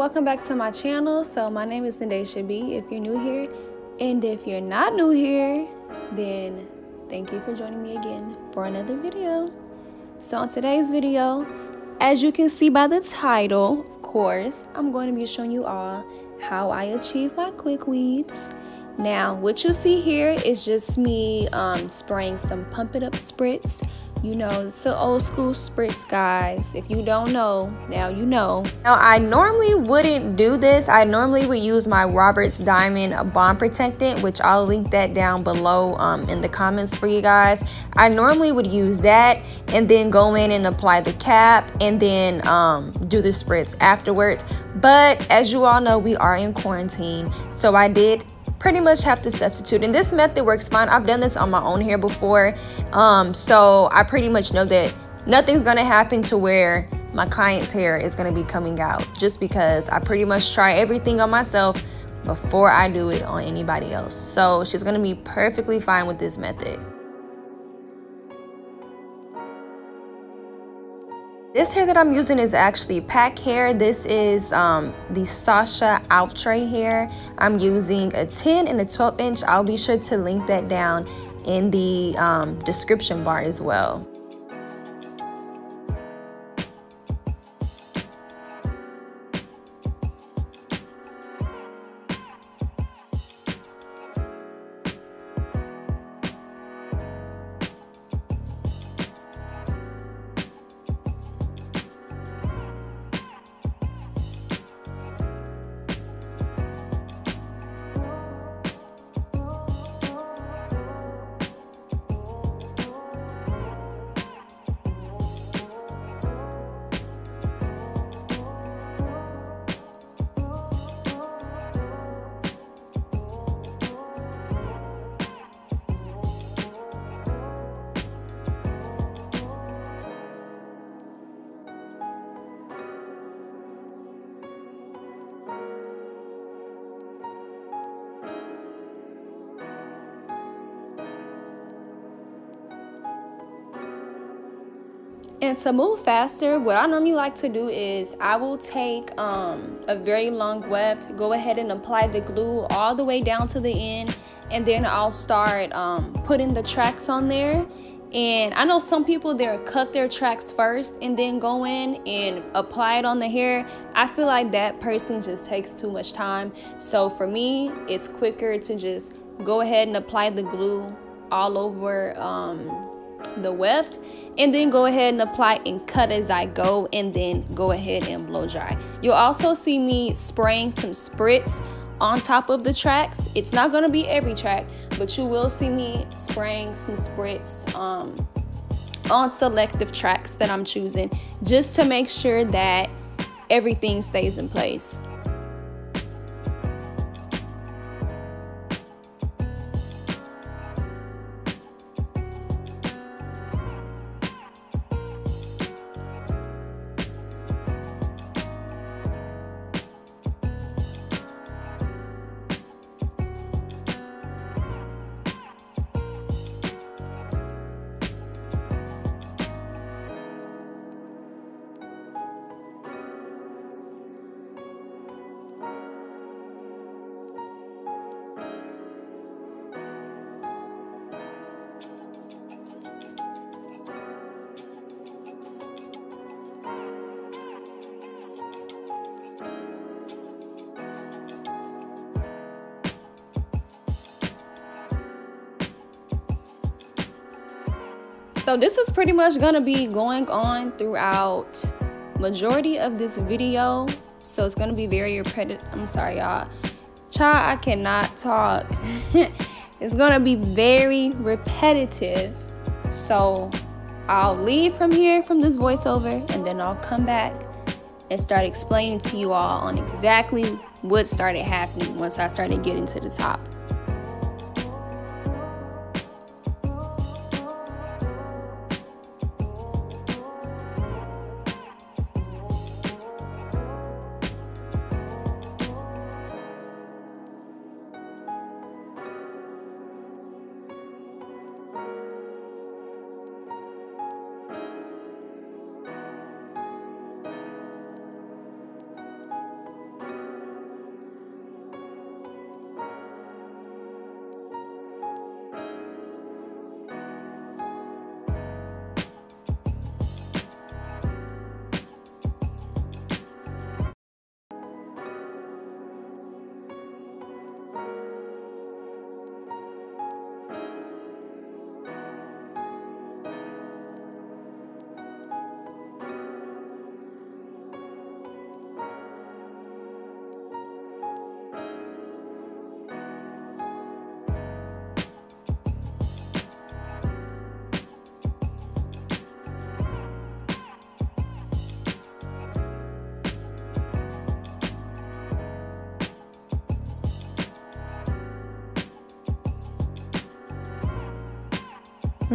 welcome back to my channel. So my name is Nadasha B if you're new here, and if you're not new here, then thank you for joining me again for another video. So in today's video, as you can see by the title, of course, I'm going to be showing you all how I achieve my quick weaves. Now what you see here is just me spraying some Pump It Up Spritz. You know, it's the old school spritz, guys. If you don't know, now you know. Now, I normally wouldn't do this. I normally would use my Robert's Diamond Bond Protectant, which I'll link that down below in the comments for you guys. I normally would use that and then go in and apply the cap and then do the spritz afterwards. But as you all know, we are in quarantine, so I did pretty much have to substitute, and this method works fine. I've done this on my own hair before, so I pretty much know that nothing's gonna happen to where my client's hair is gonna be coming out, just because I pretty much try everything on myself before I do it on anybody else. So she's gonna be perfectly fine with this method. This hair that I'm using is actually pack hair. This is the Sasha Outre hair. I'm using a 10 and a 12 inch. I'll be sure to link that down in the description bar as well. And to move faster, what I normally like to do is I will take a very long weft, go ahead and apply the glue all the way down to the end, and then I'll start putting the tracks on there. And I know some people, they'll cut their tracks first and then go in and apply it on the hair. I feel like that personally just takes too much time. So for me, it's quicker to just go ahead and apply the glue all over the weft, and then go ahead and apply and cut as I go, and then go ahead and blow dry. You'll also see me spraying some spritz on top of the tracks. It's not going to be every track, but you will see me spraying some spritz on selective tracks that I'm choosing, just to make sure that everything stays in place. So this is pretty much gonna be going on throughout majority of this video. So it's gonna be very repetitive. I'm sorry, y'all. Child, I cannot talk. It's gonna be very repetitive. So I'll leave from here from this voiceover, and then I'll come back and start explaining to you all on exactly what started happening once I started getting to the top.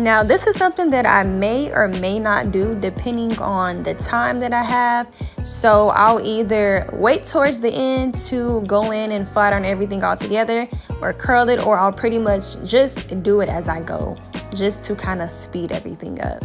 Now, this is something that I may or may not do depending on the time that I have. So I'll either wait towards the end to go in and flat iron everything all together or curl it, or I'll pretty much just do it as I go, just to kind of speed everything up.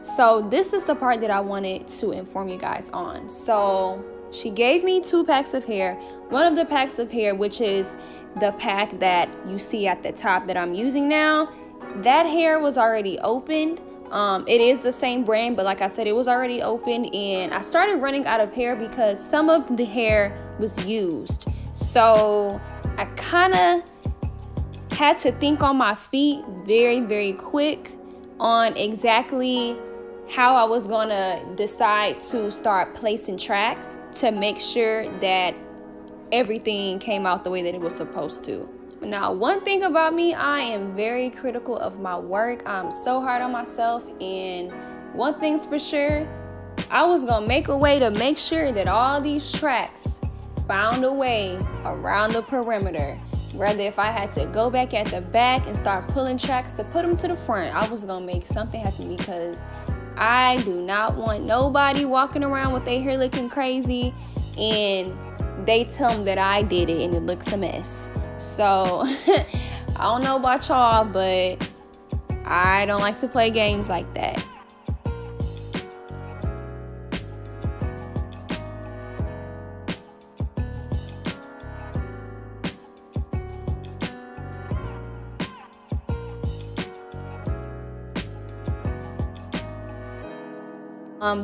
So this is the part that I wanted to inform you guys on. So she gave me 2 packs of hair. One of the packs of hair, which is the pack that you see at the top that I'm using now, that hair was already opened. It is the same brand, but like I said, it was already opened, and I started running out of hair because some of the hair was used. So I kind of had to think on my feet very quick on exactly how I was gonna decide to start placing tracks to make sure that everything came out the way that it was supposed to. Now, one thing about me, I am very critical of my work. I'm so hard on myself, and one thing's for sure, I was gonna make a way to make sure that all these tracks found a way around the perimeter. Rather, if I had to go back at the back and start pulling tracks to put them to the front, I was gonna make something happen, because I do not want nobody walking around with their hair looking crazy and they tell them that I did it and it looks a mess. So I don't know about y'all, but I don't like to play games like that.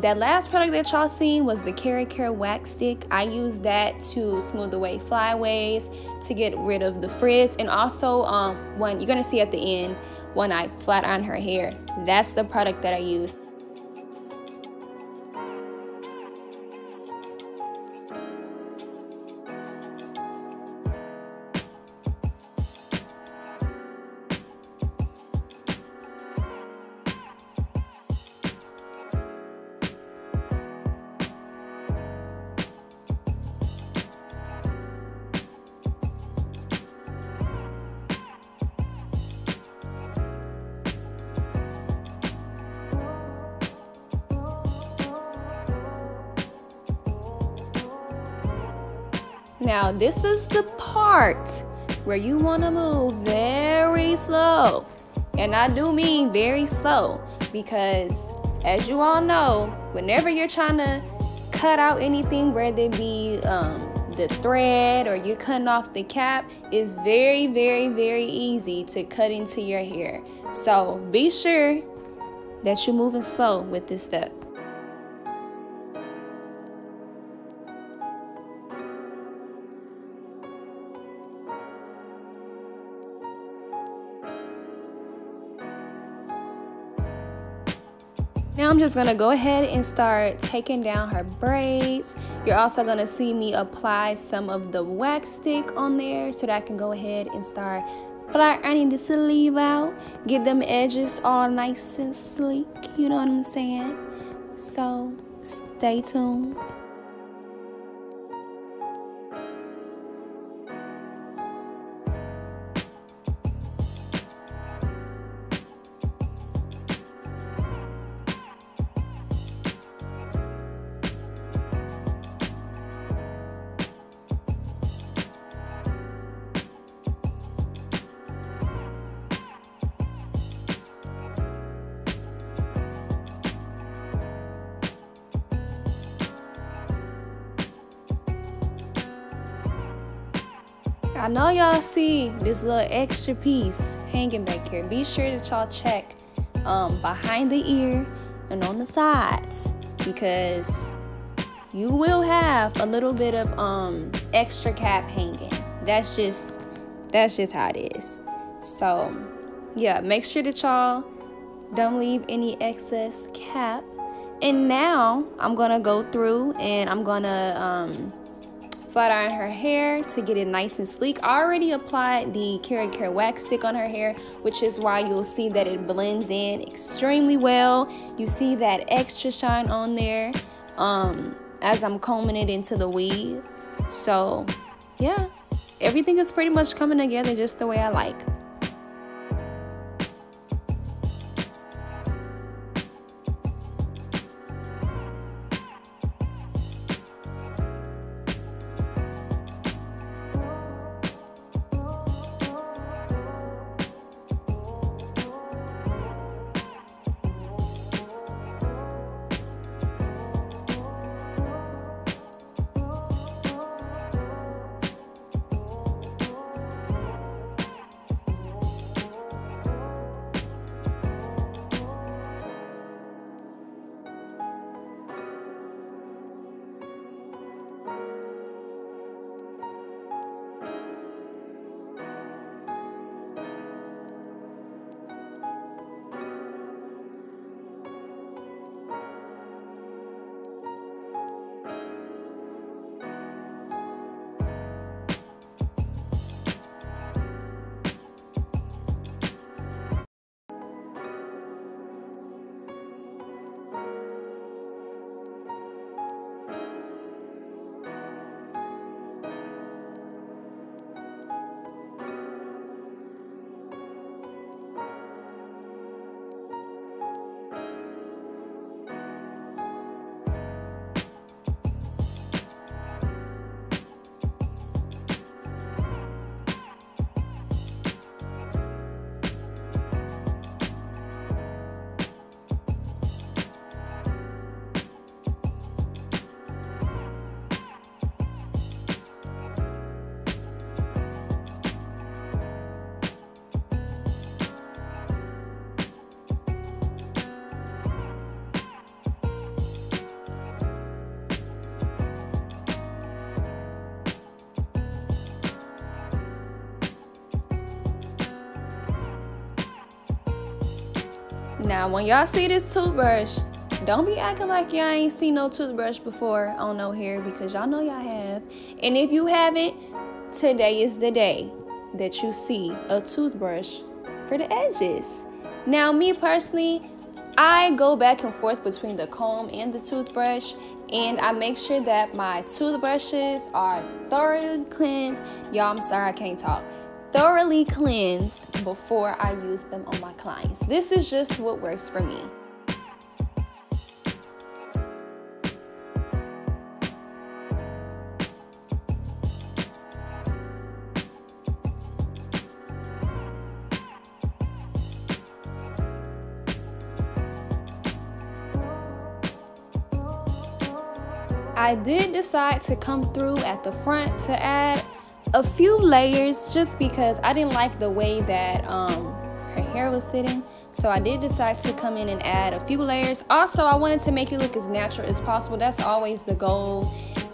That last product that y'all seen was the Keracare Wax Stick. I used that to smooth away flyaways, to get rid of the frizz, and also when you're gonna see at the end when I flat iron her hair, that's the product that I used. Now this is the part where you want to move very slow, and I do mean very slow, because as you all know, whenever you're trying to cut out anything, whether it be the thread or you're cutting off the cap, it's very, very, very easy to cut into your hair. So be sure that you're moving slow with this step. Now I'm just gonna go ahead and start taking down her braids. You're also gonna see me apply some of the wax stick on there so that I can go ahead and start flat ironing the sleeve out, get them edges all nice and sleek, you know what I'm saying? So stay tuned. I know y'all see this little extra piece hanging back here. Be sure that y'all check behind the ear and on the sides, because you will have a little bit of extra cap hanging. That's just how it is. So yeah, make sure that y'all don't leave any excess cap. And now I'm gonna go through and I'm gonna flat iron her hair to get it nice and sleek. I already applied the Keracare Wax Stick on her hair, which is why you'll see that it blends in extremely well. You see that extra shine on there as I'm combing it into the weave. So yeah, everything is pretty much coming together just the way I like. Now, when y'all see this toothbrush, don't be acting like y'all ain't seen no toothbrush before on no hair, because y'all know y'all have. And if you haven't, today is the day that you see a toothbrush for the edges. Now, me personally, I go back and forth between the comb and the toothbrush, and I make sure that my toothbrushes are thoroughly cleansed. Y'all, I'm sorry, I can't talk. Thoroughly cleansed before I use them on my clients. This is just what works for me. I did decide to come through at the front to add a few layers, just because I didn't like the way that her hair was sitting. So I did decide to come in and add a few layers. Also, I wanted to make it look as natural as possible. That's always the goal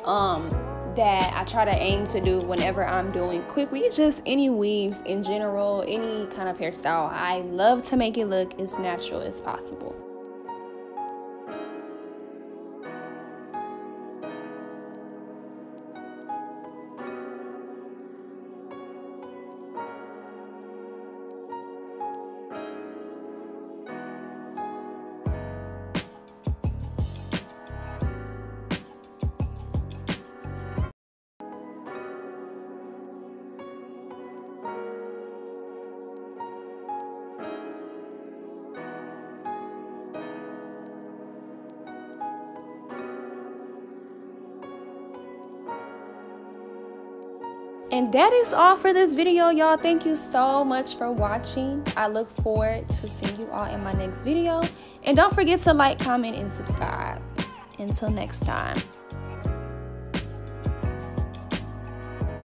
that I try to aim to do whenever I'm doing quick weave, just any weaves in general, any kind of hairstyle. I love to make it look as natural as possible. And that is all for this video, y'all. Thank you so much for watching. I look forward to seeing you all in my next video. And don't forget to like, comment, and subscribe. Until next time.